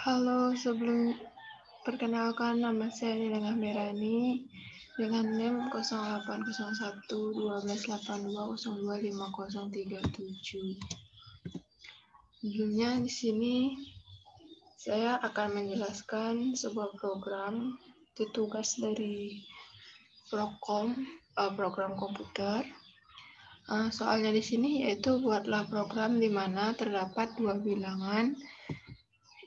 Halo, sebelum perkenalkan nama saya Nilengah Merani dengan NIM 0801 1282025037. Sebelumnya di sini saya akan menjelaskan sebuah program, itu tugas dari program komputer. Soalnya di sini yaitu buatlah program di mana terdapat dua bilangan,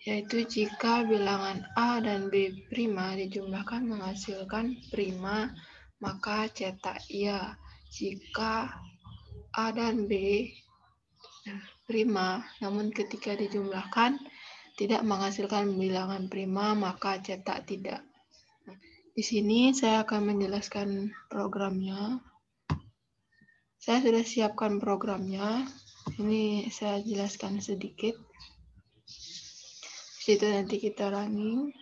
yaitu jika bilangan A dan B prima dijumlahkan menghasilkan prima, maka cetak iya. Jika A dan B prima, namun ketika dijumlahkan tidak menghasilkan bilangan prima, maka cetak tidak. Di sini saya akan menjelaskan programnya. Saya sudah siapkan programnya. Ini saya jelaskan sedikit. Di situ nanti kita running.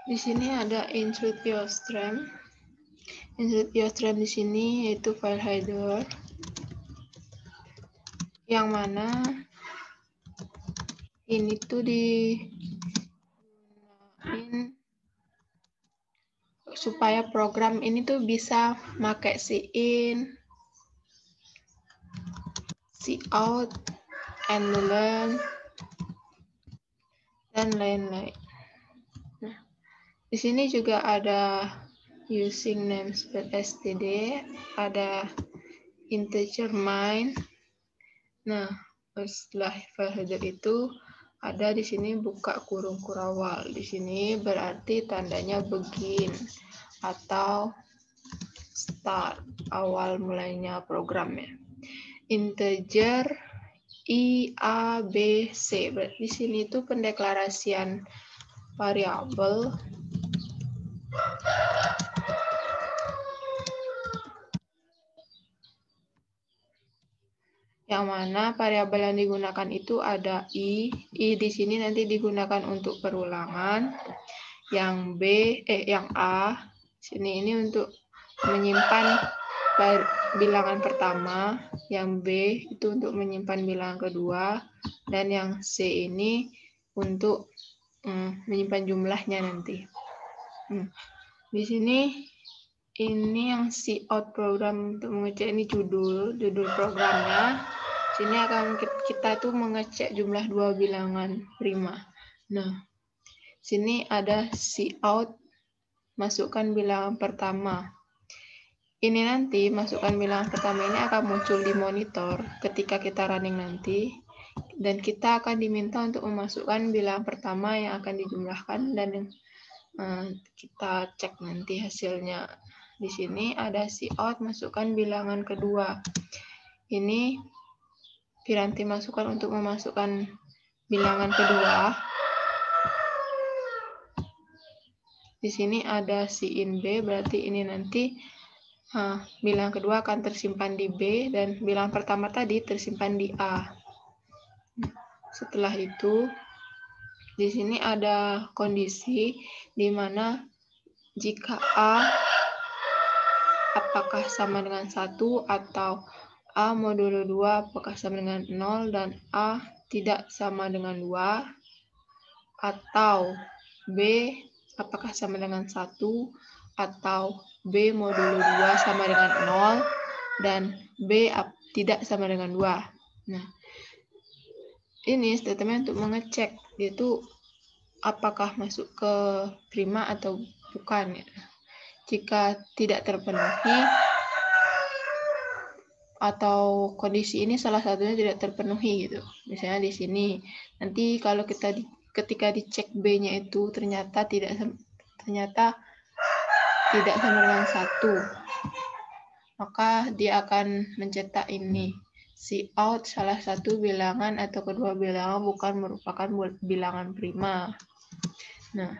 Di sini ada insert your stream. Insert your stream di sini yaitu file header, yang mana ini tuh digunain supaya program ini tuh bisa pakai cin, cout, enroll, dan lain-lain. Nah, di sini juga ada using namespace.std, ada integer main. Nah, setelah file header itu ada di sini buka kurung kurawal. Di sini berarti tandanya begin atau start, awal mulainya programnya. Integer I, A, B, C. Berarti di sini itu pendeklarasian variabel yang mana variabel yang digunakan itu ada I di sini nanti digunakan untuk perulangan. Yang yang A sini ini untuk menyimpan bilangan pertama, yang B itu untuk menyimpan bilangan kedua, dan yang C ini untuk menyimpan jumlahnya nanti. Di sini ini yang cout program untuk mengecek, ini judul programnya. Sini akan kita tuh mengecek jumlah dua bilangan prima. Nah, sini ada cout, masukkan bilangan pertama. Ini nanti masukkan bilangan pertama ini akan muncul di monitor ketika kita running nanti, dan kita akan diminta untuk memasukkan bilangan pertama yang akan dijumlahkan dan kita cek nanti hasilnya. Di sini ada cout, masukkan bilangan kedua. Ini Piranti masukkan untuk memasukkan bilangan kedua. Di sini ada in B, berarti ini nanti bilangan kedua akan tersimpan di B dan bilangan pertama tadi tersimpan di A. Setelah itu, di sini ada kondisi di mana jika A apakah sama dengan 1 atau A modulo 2 apakah sama dengan 0 dan A tidak sama dengan 2, atau B apakah sama dengan 1 atau B modulo 2 sama dengan 0 dan B tidak sama dengan 2. Nah, ini statement untuk mengecek yaitu apakah masuk ke prima atau bukan. Jika tidak terpenuhi atau kondisi ini salah satunya tidak terpenuhi gitu. Misalnya di sini nanti kalau ketika dicek B-nya itu ternyata tidak sama dengan 1, maka dia akan mencetak ini cout salah satu bilangan atau kedua bilangan bukan merupakan bilangan prima. Nah,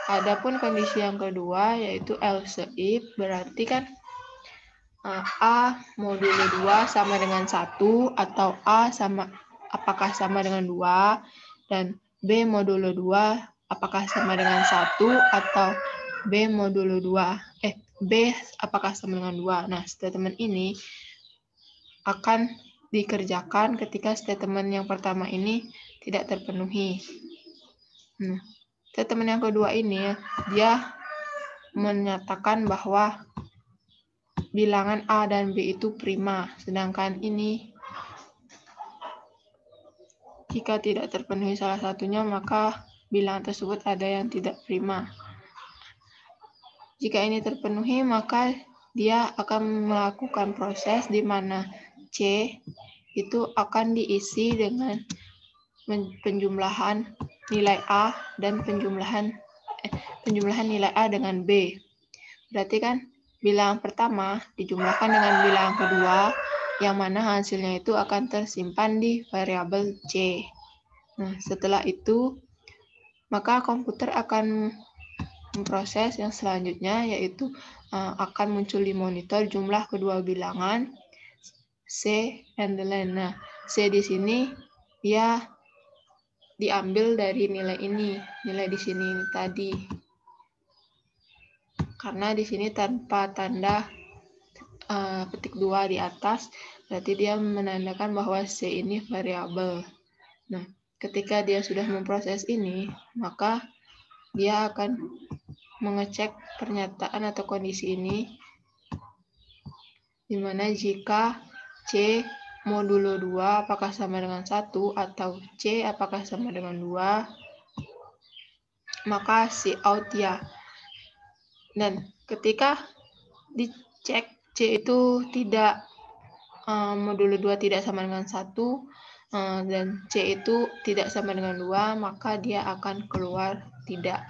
adapun kondisi yang kedua yaitu else if, berarti kan A modulo 2 sama dengan 1 atau A apakah sama dengan 2 dan B modulo 2 apakah sama dengan 1 atau B modulo 2 B apakah sama dengan 2. Nah, statement ini akan dikerjakan ketika statement yang pertama ini tidak terpenuhi. Nah, statement yang kedua ini dia menyatakan bahwa bilangan A dan B itu prima, sedangkan ini jika tidak terpenuhi salah satunya maka bilangan tersebut ada yang tidak prima. Jika ini terpenuhi maka dia akan melakukan proses di mana C itu akan diisi dengan penjumlahan nilai A dan penjumlahan nilai A dengan B. Berarti kan bilangan pertama dijumlahkan dengan bilangan kedua, yang mana hasilnya itu akan tersimpan di variabel C. Nah, setelah itu, maka komputer akan memproses yang selanjutnya, yaitu akan muncul di monitor jumlah kedua bilangan C and lain. Nah, C di sini ya diambil dari nilai ini, nilai di sini tadi. Karena di sini tanpa tanda petik 2 di atas, berarti dia menandakan bahwa C ini variabel. Nah, ketika dia sudah memproses ini, maka dia akan mengecek pernyataan atau kondisi ini, di mana jika C modulo 2 apakah sama dengan 1 atau C apakah sama dengan 2, maka Cout ya. Dan ketika dicek C itu tidak modulo 2 tidak sama dengan 1 dan C itu tidak sama dengan 2, maka dia akan keluar tidak.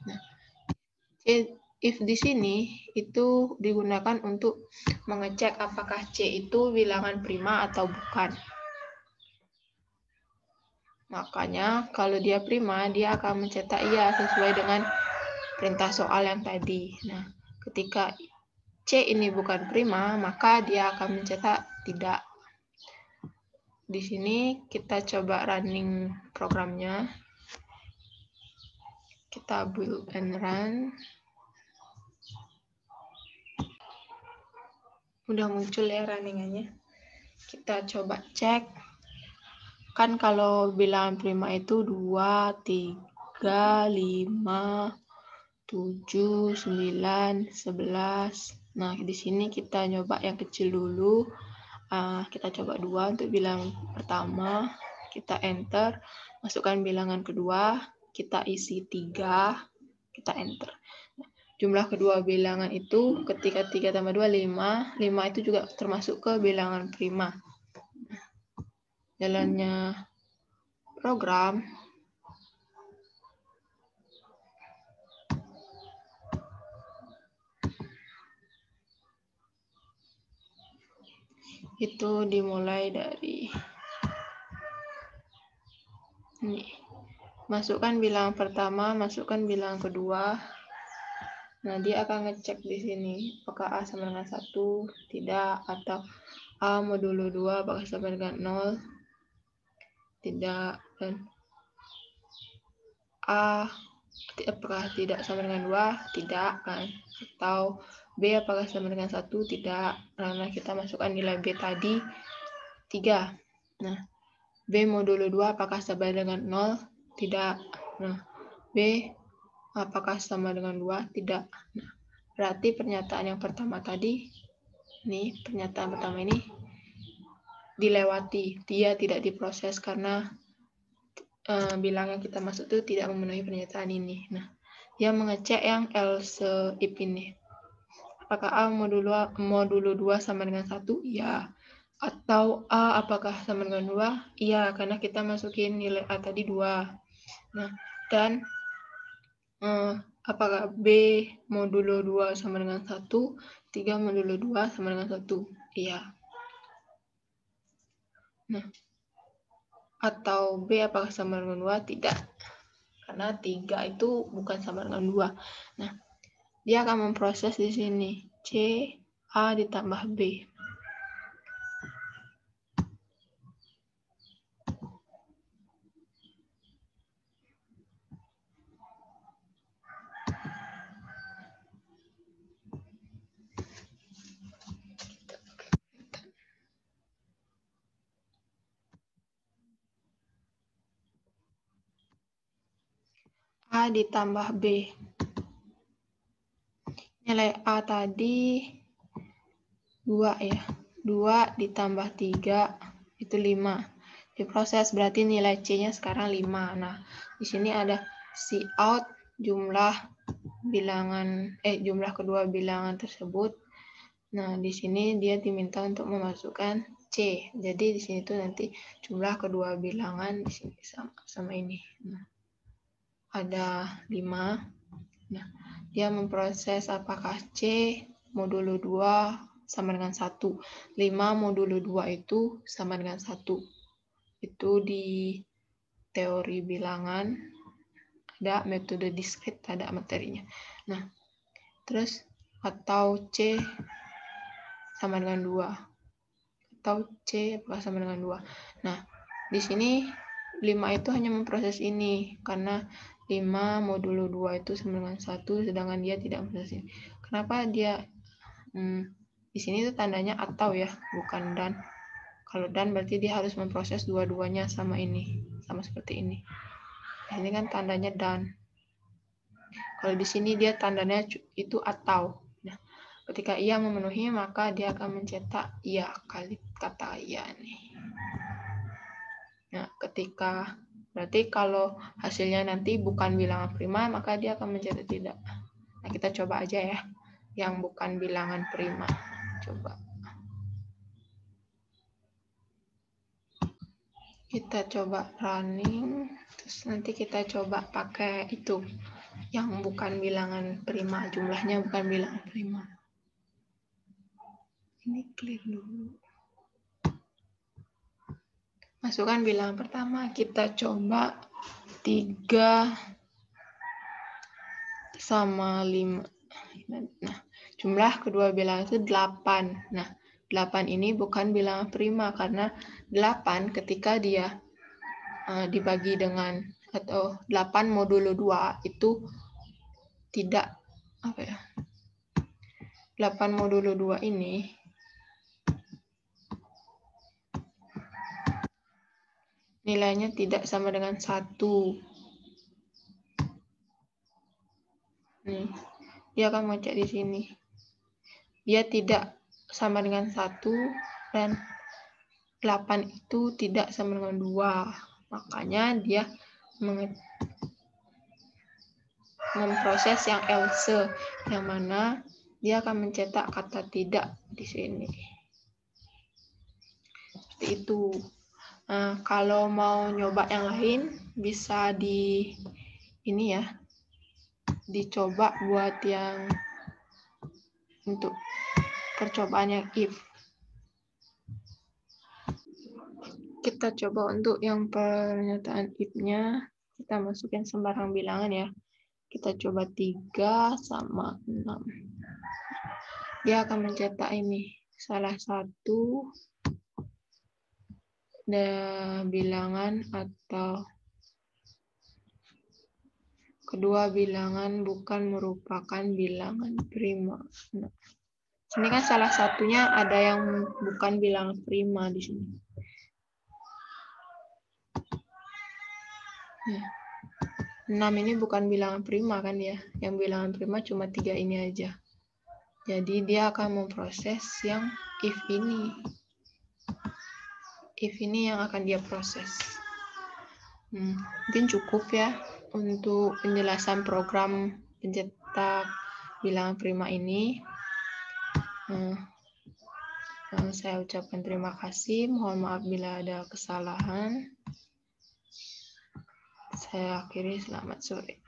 Nah, if di sini itu digunakan untuk mengecek apakah C itu bilangan prima atau bukan. Makanya kalau dia prima, dia akan mencetak iya sesuai dengan perintah soal yang tadi. Nah, ketika C ini bukan prima, maka dia akan mencetak tidak. Di sini kita coba running programnya. Kita build and run. Udah muncul ya runningannya. Kita coba cek. Kan kalau bilangan prima itu 2, 3, 5, 7, 9, 11. Nah, di sini kita nyoba yang kecil dulu. Kita coba 2 untuk bilangan pertama. Kita enter. Masukkan bilangan kedua. Kita isi 3. Kita enter. Jumlah kedua bilangan itu ketika 3 tambah 2, 5. 5 itu juga termasuk ke bilangan prima. Jalannya program itu dimulai dari ini. Masukkan bilangan pertama, masukkan bilangan kedua. Nah, dia akan ngecek di sini apakah A sama dengan 1, tidak, atau A modulo 2 apakah sama dengan 0, tidak, dan A apakah tidak sama dengan 2, tidak, kan, atau B apakah sama dengan 1, tidak. Nah, kita masukkan nilai B tadi 3. Nah, B modulo 2 apakah sama dengan 0, tidak. Nah, B apakah sama dengan 2, tidak. Nah, berarti pernyataan yang pertama tadi, ini pernyataan pertama ini dilewati, dia tidak diproses karena bilang yang kita masuk itu tidak memenuhi pernyataan ini. Nah, dia mengecek yang else if ini. Apakah A modulo 2 sama dengan 1? Iya. Atau A apakah sama dengan 2? Iya, karena kita masukin nilai A tadi 2. Nah, dan apakah B modulo 2 sama dengan 1? 3 modulo 2 sama dengan 1? Iya. Nah, atau B apakah sama dengan 2? Tidak. Karena 3 itu bukan sama dengan 2. Nah, dia akan memproses di sini. C, A ditambah B. A ditambah B. Nilai A tadi 2 ya. 2 ditambah 3 itu 5. Diproses berarti nilai C-nya sekarang 5. Nah, di sini ada Cout jumlah kedua bilangan tersebut. Nah, di sini dia diminta untuk memasukkan C. Jadi di sini tuh nanti jumlah kedua bilangan di sini sama ini. Nah, ada 5. Nah, dia memproses apakah C modulo 2 sama dengan 1. 5 modulo 2 itu sama dengan 1. Itu di teori bilangan ada metode diskrit, ada materinya. Nah, terus atau C sama dengan 2. Atau C apakah sama dengan 2. Nah, di sini 5 itu hanya memproses ini karena 5 modulo 2 itu sama dengan 1, sedangkan dia tidak memproses ini. Kenapa dia di sini itu tandanya atau ya, bukan dan. Kalau dan berarti dia harus memproses dua-duanya sama ini, sama seperti ini. Ini kan tandanya dan. Kalau di sini dia tandanya itu atau. Nah, ketika ia memenuhi maka dia akan mencetak iya kali kata iya nih. Nah, berarti kalau hasilnya nanti bukan bilangan prima maka dia akan mencetak tidak. Nah, kita coba aja ya yang bukan bilangan prima. Coba. Kita coba running, terus nanti kita coba pakai itu yang bukan bilangan prima, jumlahnya bukan bilangan prima. Ini clear dulu. Masukkan bilangan pertama, kita coba 3 sama 5. Nah, jumlah kedua bilangan itu 8. Nah, 8 ini bukan bilangan prima karena 8 ketika dia dibagi dengan atau 8 modulo 2 itu tidak 8 modulo 2 ini nilainya tidak sama dengan 1. Nih, dia akan ngecek di sini. Dia tidak sama dengan 1 dan 8 itu tidak sama dengan 2. Makanya dia memproses yang else, yang mana dia akan mencetak kata tidak di sini. Seperti itu. Nah, kalau mau nyoba yang lain bisa dicoba buat yang untuk percobaan yang if. Kita coba untuk yang pernyataan if-nya, kita masukin sembarang bilangan ya. Kita coba 3 sama 6. Dia akan mencetak ini, salah satu bilangan atau kedua bilangan bukan merupakan bilangan prima. Nah, sini kan salah satunya ada yang bukan bilangan prima di sini. Nah, 6 ini bukan bilangan prima kan ya. Yang bilangan prima cuma 3 ini aja. Jadi dia akan memproses yang if ini. If ini yang akan dia proses. Mungkin cukup ya untuk penjelasan program pencetak bilangan prima ini. Saya ucapkan terima kasih. Mohon maaf bila ada kesalahan. Saya akhiri, selamat sore.